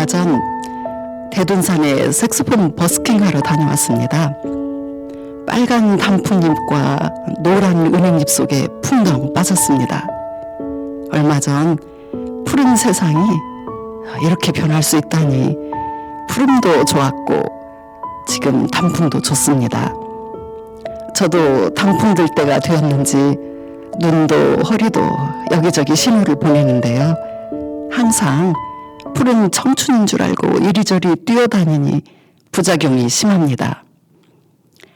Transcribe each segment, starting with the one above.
얼마 전 대둔산에 색소폰 버스킹하러 다녀왔습니다. 빨간 단풍잎과 노란 은행잎 속에 풍덩 빠졌습니다. 얼마 전 푸른 세상이 이렇게 변할 수 있다니 푸름도 좋았고 지금 단풍도 좋습니다. 저도 단풍 들 때가 되었는지 눈도 허리도 여기저기 신호를 보내는데요. 항상 푸른 청춘인 줄 알고 이리저리 뛰어다니니 부작용이 심합니다.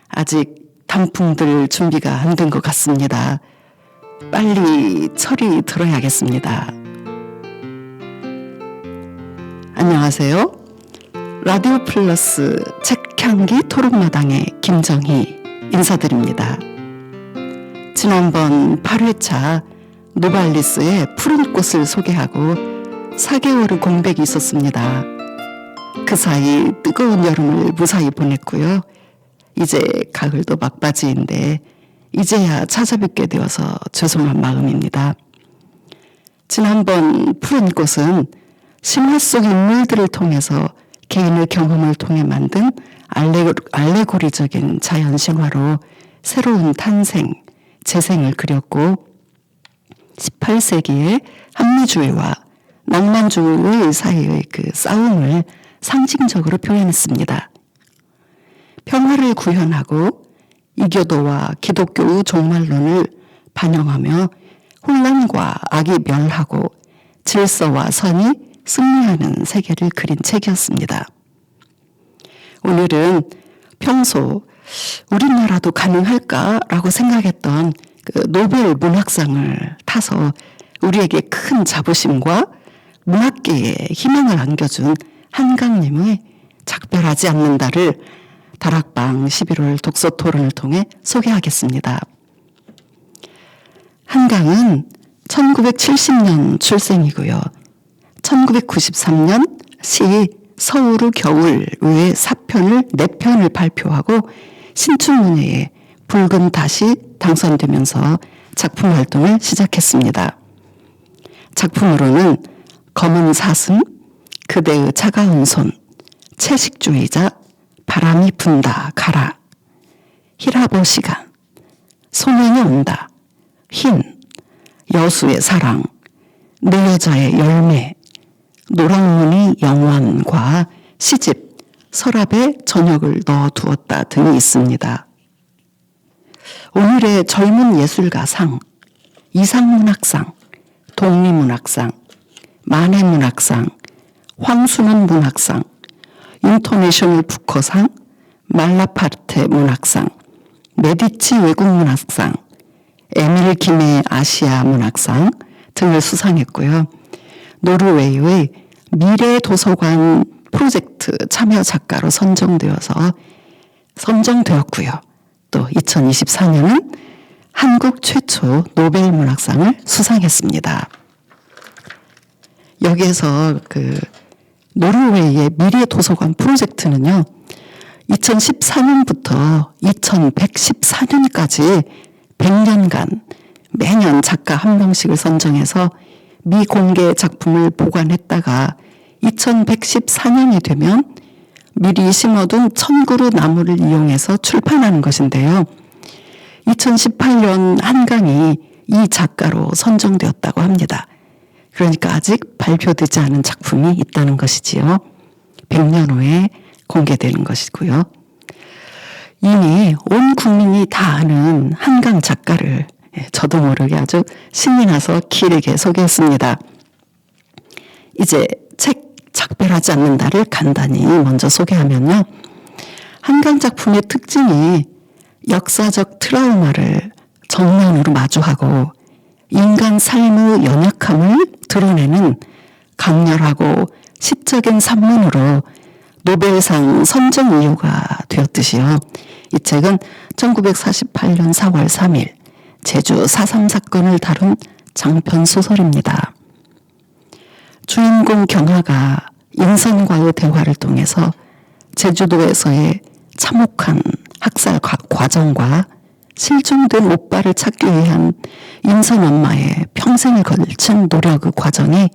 아직 단풍 들 준비가 안 된 것 같습니다. 빨리 철이 들어야겠습니다. 안녕하세요. 라디오 플러스 책향기 토론마당의 김정희 인사드립니다. 지난번 8회차 노발리스의 푸른 꽃을 소개하고 4개월의 공백이 있었습니다. 그 사이 뜨거운 여름을 무사히 보냈고요. 이제 가을도 막바지인데 이제야 찾아뵙게 되어서 죄송한 마음입니다. 지난번 푸른 꽃은 심화 속 인물들을 통해서 개인의 경험을 통해 만든 알레고리적인 자연신화로 새로운 탄생, 재생을 그렸고 18세기의 합리주의와 낭만주의 사이의 그 싸움을 상징적으로 표현했습니다. 평화를 구현하고 이교도와 기독교의 종말론을 반영하며 혼란과 악이 멸하고 질서와 선이 승리하는 세계를 그린 책이었습니다. 오늘은 평소 우리나라도 가능할까라고 생각했던 그 노벨 문학상을 타서 우리에게 큰 자부심과 문학계에 희망을 안겨준 한강님의 작별하지 않는다를 다락방 11월 독서 토론을 통해 소개하겠습니다. 한강은 1970년 출생이고요. 1993년 시 서울의 겨울 외에 사편을 4편을 발표하고 신춘문예에 붉은 닷이 당선되면서 작품 활동을 시작했습니다. 작품으로는 검은 사슴, 그대의 차가운 손, 채식주의자, 바람이 분다 가라, 히라보 시간, 소년이 온다, 흰, 여수의 사랑, 내 여자의 열매, 노랑무늬 영원과 시집, 서랍에 저녁을 넣어두었다 등이 있습니다. 오늘의 젊은 예술가상, 이상문학상, 독립문학상, 만해문학상, 황순원 문학상, 인터내셔널 부커상, 말라파르테 문학상, 메디치 외국문학상, 에밀 김의 아시아 문학상 등을 수상했고요. 노르웨이의 미래도서관 프로젝트 참여 작가로 선정되었고요. 또 2024년은 한국 최초 노벨 문학상을 수상했습니다. 여기에서 그 노르웨이의 미래도서관 프로젝트는요, 2014년부터 2114년까지 100년간 매년 작가 한 명씩을 선정해서 미공개 작품을 보관했다가 2114년이 되면 미리 심어둔 1000그루 나무를 이용해서 출판하는 것인데요. 2018년 한강이 이 작가로 선정되었다고 합니다. 그러니까 아직 발표되지 않은 작품이 있다는 것이지요. 100년 후에 공개되는 것이고요. 이미 온 국민이 다 아는 한강 작가를 저도 모르게 아주 신이 나서 길게 소개했습니다. 이제 책 작별하지 않는다를 간단히 먼저 소개하면요. 한강 작품의 특징이 역사적 트라우마를 정면으로 마주하고 인간 삶의 연약함을 드러내는 강렬하고 시적인 산문으로 노벨상 선정 이유가 되었듯이요. 이 책은 1948년 4월 3일 제주 4.3 사건을 다룬 장편 소설입니다. 주인공 경아가 인선과의 대화를 통해서 제주도에서의 참혹한 학살 과정과 실종된 오빠를 찾기 위한 인선 엄마의 평생을 걸친 노력의 과정이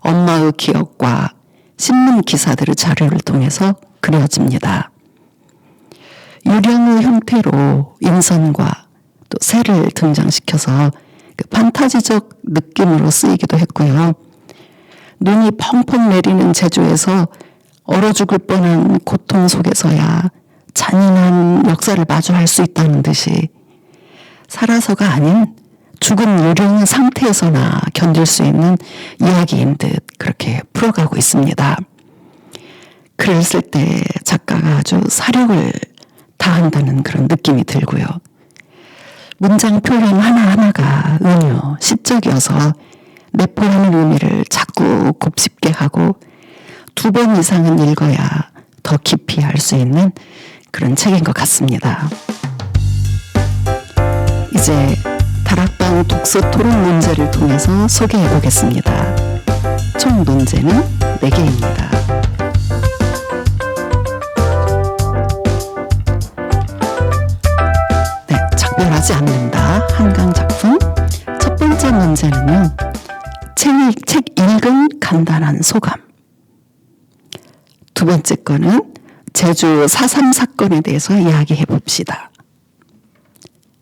엄마의 기억과 신문 기사들의 자료를 통해서 그려집니다. 유령의 형태로 인선과 또 새를 등장시켜서 그 판타지적 느낌으로 쓰이기도 했고요. 눈이 펑펑 내리는 제주에서 얼어 죽을 뻔한 고통 속에서야 잔인한 역사를 마주할 수 있다는 듯이 살아서가 아닌 죽은 유령의 상태에서나 견딜 수 있는 이야기인 듯 그렇게 풀어가고 있습니다. 글을 쓸 때 작가가 아주 사력을 다한다는 그런 느낌이 들고요. 문장 표현 하나하나가 은유, 시적이어서 내포하는 의미를 자꾸 곱씹게 하고 2번 이상은 읽어야 더 깊이 알 수 있는 그런 책인 것 같습니다. 이제 다락방 독서 토론 문제를 통해서 소개해 보겠습니다. 총 문제는 4개입니다. 네, 작별하지 않는다. 한강 작품. 첫 번째 문제는요. 책 읽은 간단한 소감. 두 번째 거는 제주 4.3 사건에 대해서 이야기해 봅시다.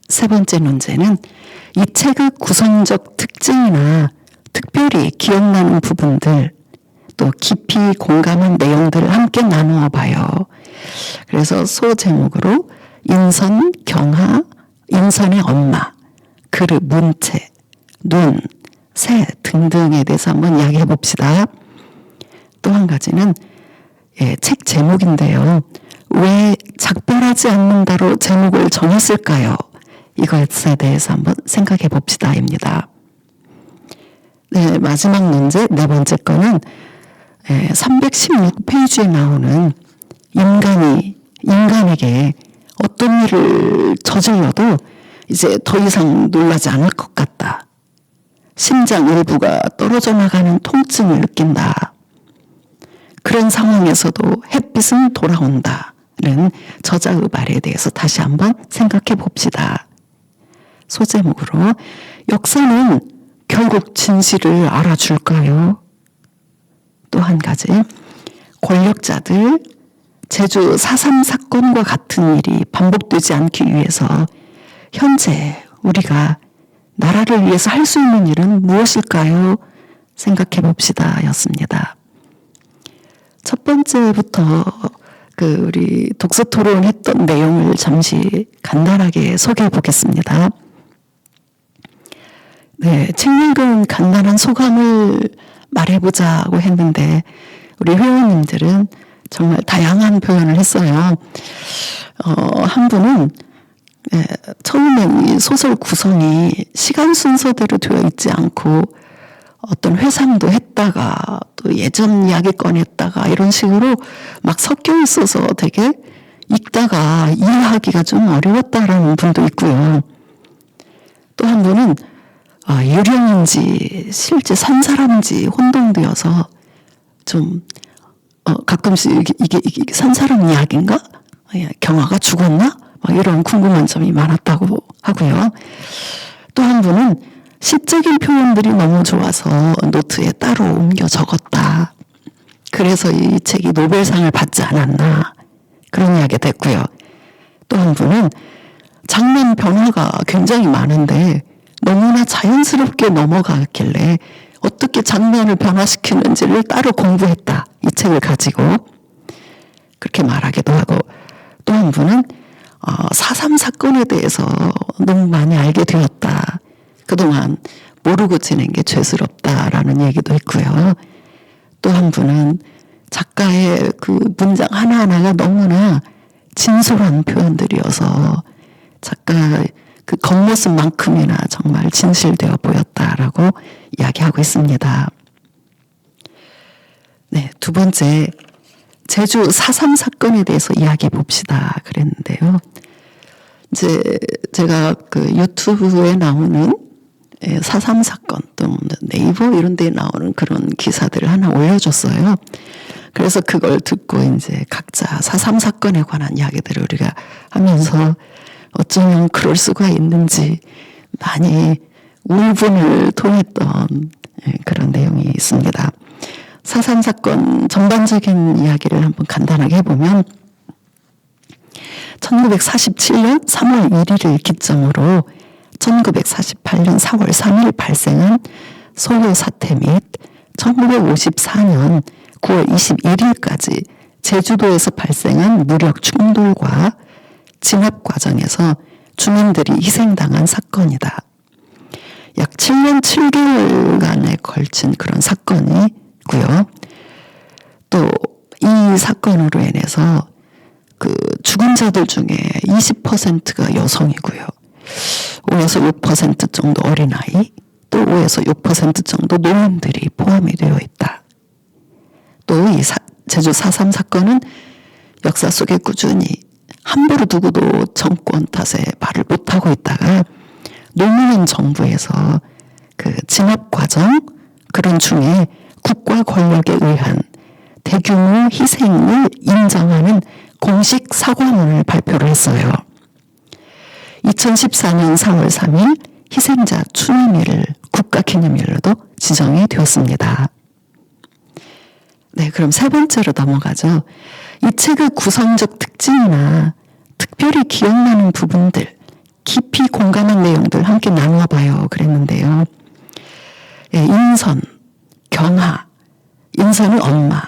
세 번째 문제는 이 책의 구성적 특징이나 특별히 기억나는 부분들, 또 깊이 공감한 내용들을 함께 나누어 봐요. 그래서 소 제목으로 인선, 경하, 인선의 엄마, 그릇, 문체, 눈, 새 등등에 대해서 한번 이야기해 봅시다. 또 한 가지는 책 제목인데요. 왜 작별하지 않는다로 제목을 정했을까요? 이것에 대해서 한번 생각해 봅시다입니다. 네, 마지막 문제 네 번째 거는 316페이지에 나오는 인간에게 어떤 일을 저질러도 이제 더 이상 놀라지 않을 것 같다. 심장 일부가 떨어져 나가는 통증을 느낀다. 그런 상황에서도 햇빛은 돌아온다는 저자의 말에 대해서 다시 한번 생각해 봅시다. 소제목으로 역사는 결국 진실을 알아줄까요? 또 한 가지, 권력자들 제주 4.3 사건과 같은 일이 반복되지 않기 위해서 현재 우리가 나라를 위해서 할 수 있는 일은 무엇일까요? 생각해 봅시다 였습니다. 첫 번째부터 우리 독서 토론했던 내용을 잠시 간단하게 소개해 보겠습니다. 네, 책 읽은 간단한 소감을 말해보자고 했는데 우리 회원님들은 정말 다양한 표현을 했어요. 한 분은 처음엔 이 소설 구성이 시간 순서대로 되어 있지 않고 어떤 회상도 했다가 또 예전 이야기 꺼냈다가 이런 식으로 막 섞여 있어서 되게 읽다가 이해하기가 좀 어려웠다라는 분도 있고요. 또 한 분은 유령인지 실제 산 사람인지 혼동되어서 좀 가끔씩 이게 산 사람 이야기인가? 경화가 죽었나? 막 이런 궁금한 점이 많았다고 하고요. 또 한 분은 시적인 표현들이 너무 좋아서 노트에 따로 옮겨 적었다. 그래서 이 책이 노벨상을 받지 않았나. 그런 이야기가 됐고요. 또 한 분은 장면 변화가 굉장히 많은데 너무나 자연스럽게 넘어가길래 어떻게 장면을 변화시키는지를 따로 공부했다. 이 책을 가지고 그렇게 말하기도 하고, 또 한 분은 4.3 사건에 대해서 너무 많이 알게 되었다. 그동안 모르고 지낸 게 죄스럽다라는 얘기도 했고요. 또 한 분은 작가의 그 문장 하나하나가 너무나 진솔한 표현들이어서 작가의 그 겉모습만큼이나 정말 진실되어 보였다라고 이야기하고 있습니다. 네, 두 번째, 제주 4.3 사건에 대해서 이야기해 봅시다 그랬는데요. 이제 제가 유튜브에 나오는 4.3 사건 또 네이버 이런 데 나오는 그런 기사들을 하나 올려줬어요. 그래서 그걸 듣고 이제 각자 4.3 사건에 관한 이야기들을 우리가 하면서 어쩌면 그럴 수가 있는지 많이 울분을 토했던 그런 내용이 있습니다. 4.3 사건 전반적인 이야기를 한번 간단하게 해보면 1947년 3월 1일을 기점으로 1948년 4월 3일 발생한 소요 사태 및 1954년 9월 21일까지 제주도에서 발생한 무력 충돌과 진압 과정에서 주민들이 희생당한 사건이다. 약 7년 7개월간에 걸친 그런 사건이고요. 또 이 사건으로 인해서 그 죽은 자들 중에 20%가 여성이고요. 5에서 6% 정도 어린아이, 또 5에서 6% 정도 노인들이 포함이 되어 있다. 또 이 제주 4.3 사건은 역사 속에 꾸준히 함부로 누구도 정권 탓에 말을 못하고 있다가 노무현 정부에서 그 진압 과정 그런 중에 국가 권력에 의한 대규모 희생을 인정하는 공식 사과문을 발표를 했어요. 2014년 4월 3일 희생자 추념일을 국가기념일로도 지정이 되었습니다. 네, 그럼 세 번째로 넘어가죠. 이 책의 구성적 특징이나 특별히 기억나는 부분들, 깊이 공감한 내용들 함께 나눠봐요 그랬는데요. 예, 인선, 경하, 인선은 엄마,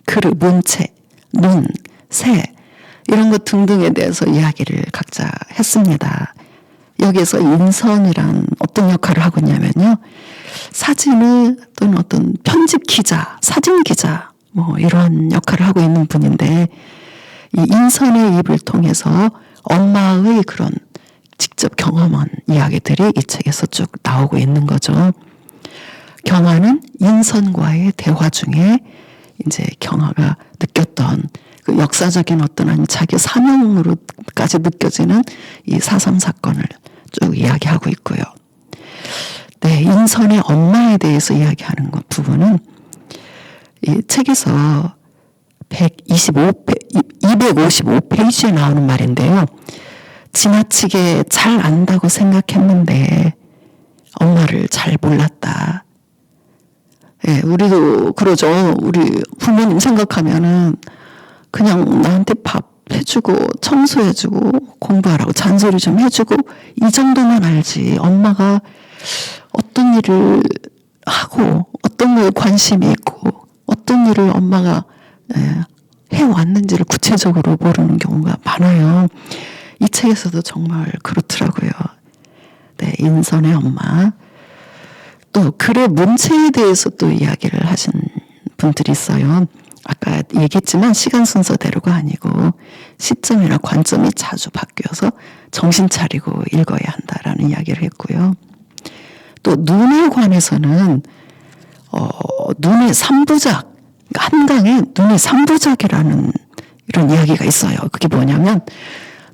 그릇, 문체, 눈, 새 이런 것 등등에 대해서 이야기를 각자 했습니다. 여기에서 인선이란 어떤 역할을 하고 있냐면요. 사진을 또는 어떤 편집 기자, 사진 기자 뭐 이런 역할을 하고 있는 분인데 이 인선의 입을 통해서 엄마의 그런 직접 경험한 이야기들이 이 책에서 쭉 나오고 있는 거죠. 경하는 인선과의 대화 중에 이제 경하가 느꼈던 그 역사적인 어떤 자기 사명으로까지 느껴지는 이 4.3 사건을 쭉 이야기하고 있고요. 네, 인선의 엄마에 대해서 이야기하는 것 부분은 이 책에서 255페이지에 나오는 말인데요. 지나치게 잘 안다고 생각했는데 엄마를 잘 몰랐다. 예, 우리도 그러죠. 우리 부모님 생각하면은 그냥 나한테 밥 해주고 청소해주고 공부하라고 잔소리 좀 해주고 이 정도만 알지 엄마가 어떤 일을 하고 어떤 거에 관심이 있고 어떤 일을 엄마가 해왔는지를 구체적으로 모르는 경우가 많아요. 이 책에서도 정말 그렇더라고요. 네, 인선의 엄마. 또 글의 문체에 대해서 또 이야기를 하신 분들이 있어요. 아까 얘기했지만 시간 순서대로가 아니고 시점이나 관점이 자주 바뀌어서 정신 차리고 읽어야 한다라는 이야기를 했고요. 또 눈에 관해서는 눈의 3부작, 한강에 눈의 3부작이라는 이런 이야기가 있어요. 그게 뭐냐면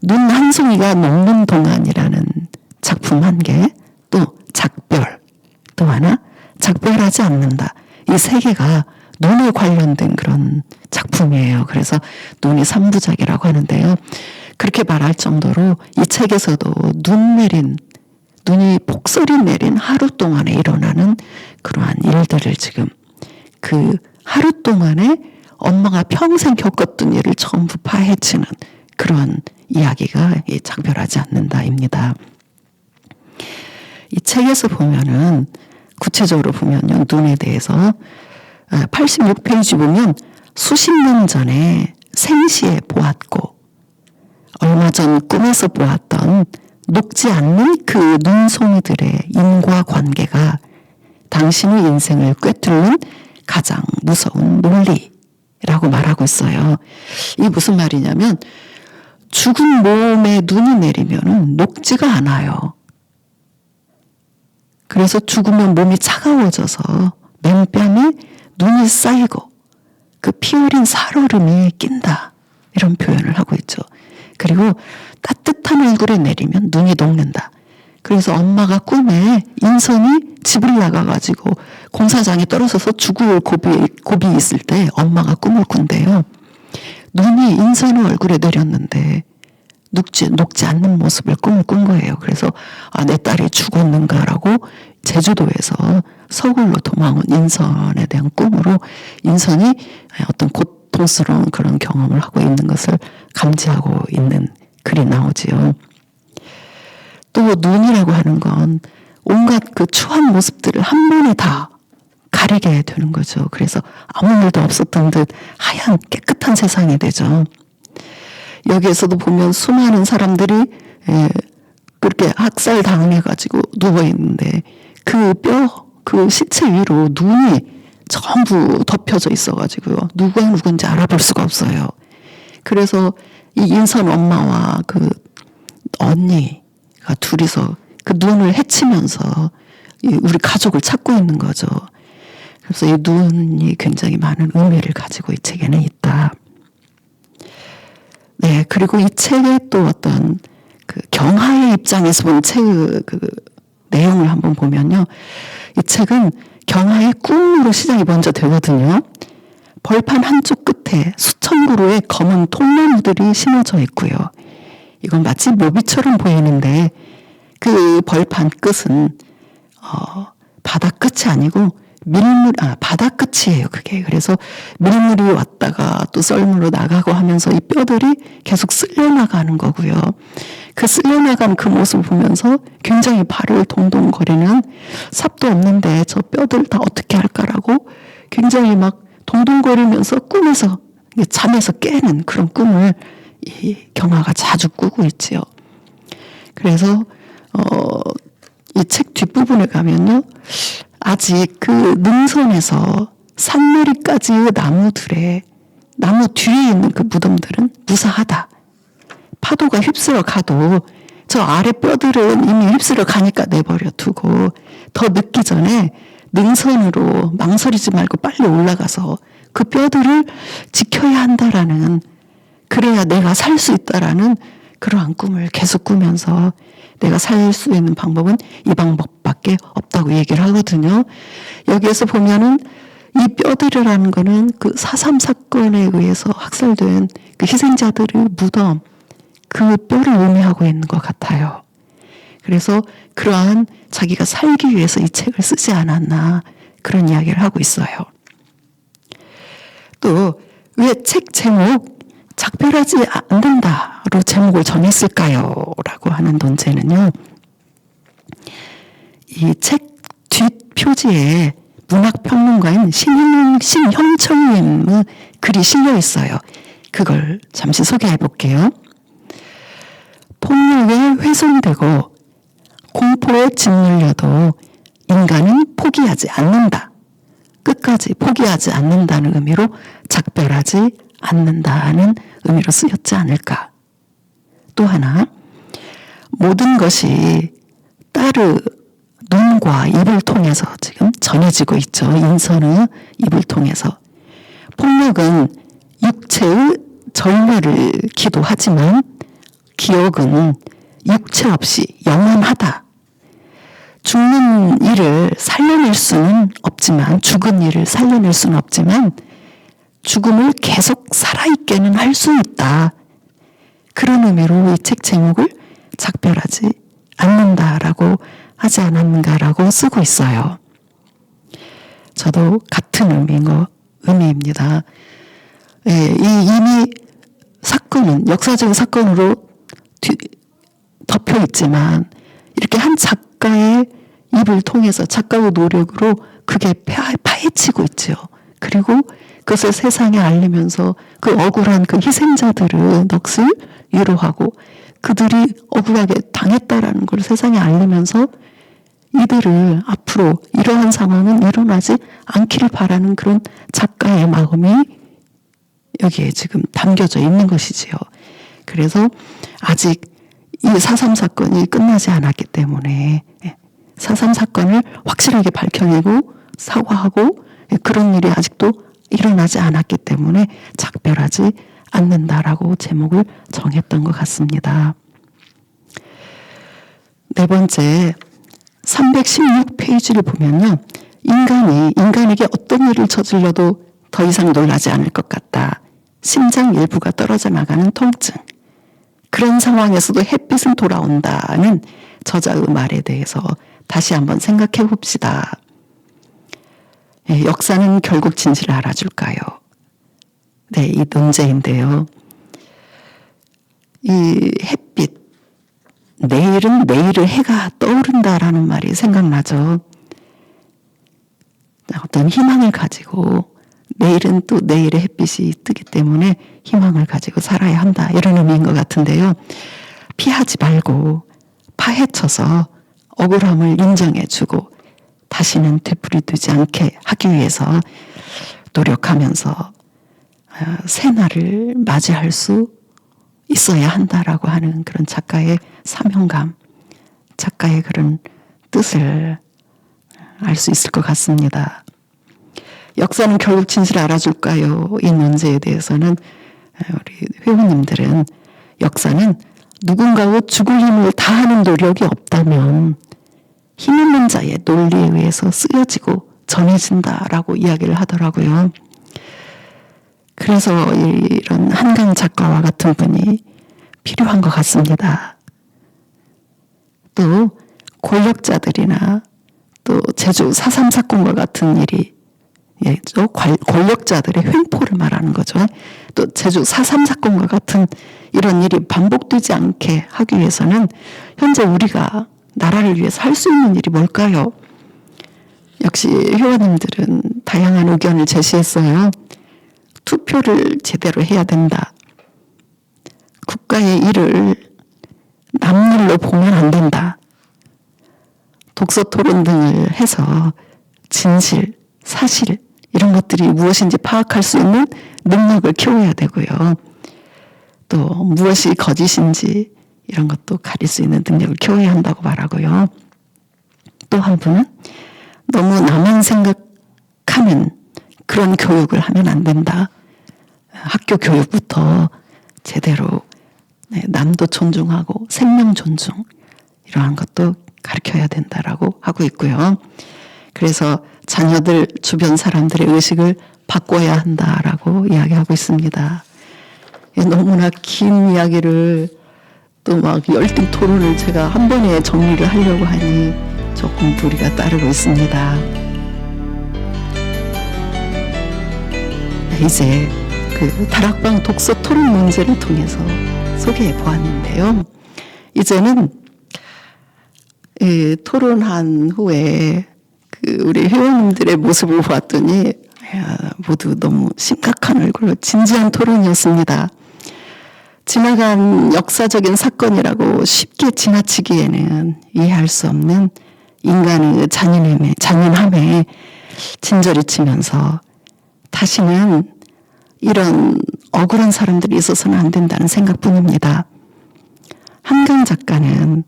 눈 한 송이가 녹는 동안이라는 작품 한 개, 또 작별, 또 하나 작별하지 않는다. 이 세 개가 눈에 관련된 그런 작품이에요. 그래서 눈이 3부작이라고 하는데요. 그렇게 말할 정도로 이 책에서도 눈이 폭설이 내린 하루 동안에 일어나는 그러한 일들을 지금 그 하루 동안에 엄마가 평생 겪었던 일을 전부 파헤치는 그런 이야기가 이 작별하지 않는다입니다. 이 책에서 보면은 구체적으로 보면요. 눈에 대해서 86페이지 보면 수십 년 전에 생시에 보았고 얼마 전 꿈에서 보았던 녹지 않는 그 눈송이들의 인과관계가 당신의 인생을 꿰뚫는 가장 무서운 논리라고 말하고 있어요. 이게 무슨 말이냐면 죽은 몸에 눈이 내리면 녹지가 않아요. 그래서 죽으면 몸이 차가워져서 맨뺨에 눈이 쌓이고 그 피 어린 살얼음이 낀다. 이런 표현을 하고 있죠. 그리고 따뜻한 얼굴에 내리면 눈이 녹는다. 그래서 엄마가 꿈에 인선이 집을 나가가지고 공사장에 떨어져서 죽을 고비 있을 때 엄마가 꿈을 꾼대요. 눈이 인선의 얼굴에 내렸는데 녹지 않는 모습을 꿈을 꾼 거예요. 그래서 내 딸이 죽었는가라고 제주도에서 서울로 도망온 인선에 대한 꿈으로 인선이 어떤 고통스러운 그런 경험을 하고 있는 것을 감지하고 있는 글이 나오지요. 또 눈이라고 하는 건 온갖 그 추한 모습들을 한 번에 다 가리게 되는 거죠. 그래서 아무 일도 없었던 듯 하얀 깨끗한 세상이 되죠. 여기에서도 보면 수많은 사람들이 그렇게 학살당해가지고 누워있는데 그 시체 위로 눈이 전부 덮여져 있어가지고요. 누가 누군지 알아볼 수가 없어요. 그래서 이 인선 엄마와 그 언니가 둘이서 그 눈을 헤치면서 우리 가족을 찾고 있는 거죠. 그래서 이 눈이 굉장히 많은 의미를 가지고 이 책에는 있다. 네, 그리고 이 책의 또 어떤 그 경하의 입장에서 본 책의 그 내용을 한번 보면요. 이 책은 경하의 꿈으로 시작이 먼저 되거든요. 벌판 한쪽 끝에 수천 그루의 검은 통나무들이 심어져 있고요. 이건 마치 묘비처럼 보이는데 그 벌판 끝은 바다 끝이 아니고 바다 끝이에요, 그게. 그래서 밀물이 왔다가 또 썰물로 나가고 하면서 이 뼈들이 계속 쓸려나가는 거고요. 그 쓸려나간 그 모습을 보면서 굉장히 발을 동동거리는, 삽도 없는데 저 뼈들 다 어떻게 할까라고 굉장히 막 동동거리면서 꿈에서, 잠에서 깨는 그런 꿈을 이 경하가 자주 꾸고 있지요. 그래서 이 책 뒷부분에 가면요. 아직 그 능선에서 산머리까지의 나무 뒤에 있는 그 무덤들은 무사하다. 파도가 휩쓸어 가도 저 아래 뼈들은 이미 휩쓸어 가니까 내버려 두고 더 늦기 전에 능선으로 망설이지 말고 빨리 올라가서 그 뼈들을 지켜야 한다라는, 그래야 내가 살 수 있다라는 그러한 꿈을 계속 꾸면서 내가 살 수 있는 방법은 이 방법밖에 없다고 얘기를 하거든요. 여기에서 보면은 이 뼈들이라는 거는 그 4.3 사건에 의해서 학살된 그 희생자들의 무덤, 그 뼈를 의미하고 있는 것 같아요. 그래서 그러한 자기가 살기 위해서 이 책을 쓰지 않았나, 그런 이야기를 하고 있어요. 또 왜 책 제목 작별하지 않는다로 제목을 정했을까요? 라고 하는 논제는요. 이 책 뒷표지에 문학평론가인 신형철님의 글이 실려 있어요. 그걸 잠시 소개해 볼게요. 폭력에 훼손되고 공포에 짓눌려도 인간은 포기하지 않는다. 끝까지 포기하지 않는다는 의미로 작별하지 않는다는 의미로 쓰였지 않을까. 또 하나, 모든 것이 딸의 눈과 입을 통해서 지금 전해지고 있죠. 인선의 입을 통해서. 폭력은 육체의 절멸을 기도하지만 기억은 육체 없이 영원하다. 죽는 이를 살려낼 수는 없지만, 죽은 이를 살려낼 수는 없지만 죽음을 계속 살아있게는 할 수 있다. 그런 의미로 이 책 제목을 작별하지 않는다라고 하지 않았는가라고 쓰고 있어요. 저도 같은 의미입니다. 이미 사건은 역사적인 사건으로 덮여 있지만 이렇게 한 작가의 입을 통해서, 작가의 노력으로 그게 파헤치고 있죠. 그리고 그것을 세상에 알리면서 그 억울한 그 희생자들의 넋을 위로하고 그들이 억울하게 당했다라는 걸 세상에 알리면서 이들을 앞으로 이러한 상황은 일어나지 않기를 바라는 그런 작가의 마음이 여기에 지금 담겨져 있는 것이지요. 그래서 아직 이 4.3 사건이 끝나지 않았기 때문에 4.3 사건을 확실하게 밝혀내고 사과하고 그런 일이 아직도 일어나지 않았기 때문에 작별하지 않는다라고 제목을 정했던 것 같습니다. 네 번째, 316페이지를 보면요. 인간에게 어떤 일을 저질러도 더 이상 놀라지 않을 것 같다. 심장 일부가 떨어져 나가는 통증. 그런 상황에서도 햇빛은 돌아온다는 저자의 말에 대해서 다시 한번 생각해 봅시다. 예, 역사는 결국 진실을 알아줄까요? 네, 이 논제인데요. 이 햇빛, 내일은 내일의 해가 떠오른다라는 말이 생각나죠. 어떤 희망을 가지고 내일은 또 내일의 햇빛이 뜨기 때문에 희망을 가지고 살아야 한다, 이런 의미인 것 같은데요. 피하지 말고 파헤쳐서 억울함을 인정해주고 다시는 되풀이되지 않게 하기 위해서 노력하면서 새날을 맞이할 수 있어야 한다라고 하는 그런 작가의 사명감, 작가의 그런 뜻을 알 수 있을 것 같습니다. 역사는 결국 진실을 알아줄까요? 이 문제에 대해서는 우리 회원님들은 역사는 누군가의 죽을 힘을 다하는 노력이 없다면 힘 있는 자의 논리에 의해서 쓰여지고 전해진다라고 이야기를 하더라고요. 그래서 이런 한강 작가와 같은 분이 필요한 것 같습니다. 또 권력자들이나 또 제주 4.3 사건과 같은 일이, 권력자들의 횡포를 말하는 거죠. 또 제주 4.3 사건과 같은 이런 일이 반복되지 않게 하기 위해서는 현재 우리가 나라를 위해서 할 수 있는 일이 뭘까요? 역시 회원님들은 다양한 의견을 제시했어요. 투표를 제대로 해야 된다. 국가의 일을 남일로 보면 안 된다. 독서 토론 등을 해서 진실, 사실 이런 것들이 무엇인지 파악할 수 있는 능력을 키워야 되고요. 또 무엇이 거짓인지 이런 것도 가릴 수 있는 능력을 키워야 한다고 말하고요. 또 한 분은 너무 나만 생각하는 그런 교육을 하면 안 된다. 학교 교육부터 제대로 남도 존중하고 생명 존중 이러한 것도 가르쳐야 된다라고 하고 있고요. 그래서 자녀들, 주변 사람들의 의식을 바꿔야 한다라고 이야기하고 있습니다. 너무나 긴 이야기를 또 막 열띤 토론을 제가 한 번에 정리를 하려고 하니 조금 무리가 따르고 있습니다. 이제 그 다락방 독서 토론 문제를 통해서 소개해 보았는데요. 이제는 토론한 후에 우리 회원님들의 모습을 보았더니 모두 너무 심각한 얼굴로 진지한 토론이었습니다. 지나간 역사적인 사건이라고 쉽게 지나치기에는 이해할 수 없는 인간의 잔인함에 진저리 치면서 다시는 이런 억울한 사람들이 있어서는 안 된다는 생각뿐입니다. 한강 작가는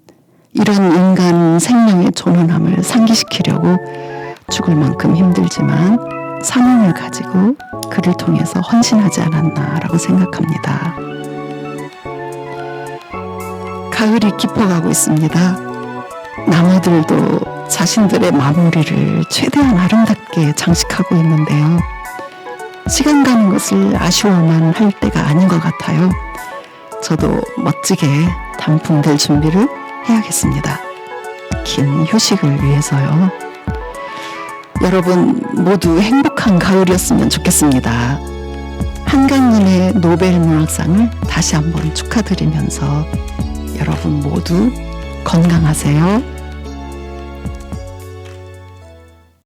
이런 인간 생명의 존엄함을 상기시키려고 죽을 만큼 힘들지만 사명을 가지고 그를 통해서 헌신하지 않았나라고 생각합니다. 가을이 깊어가고 있습니다. 나무들도 자신들의 마무리를 최대한 아름답게 장식하고 있는데요. 시간 가는 것을 아쉬워만 할 때가 아닌 것 같아요. 저도 멋지게 단풍될 준비를 해야겠습니다. 긴 휴식을 위해서요. 여러분 모두 행복한 가을이었으면 좋겠습니다. 한강님의 노벨 문학상을 다시 한번 축하드리면서 여러분 모두 건강하세요.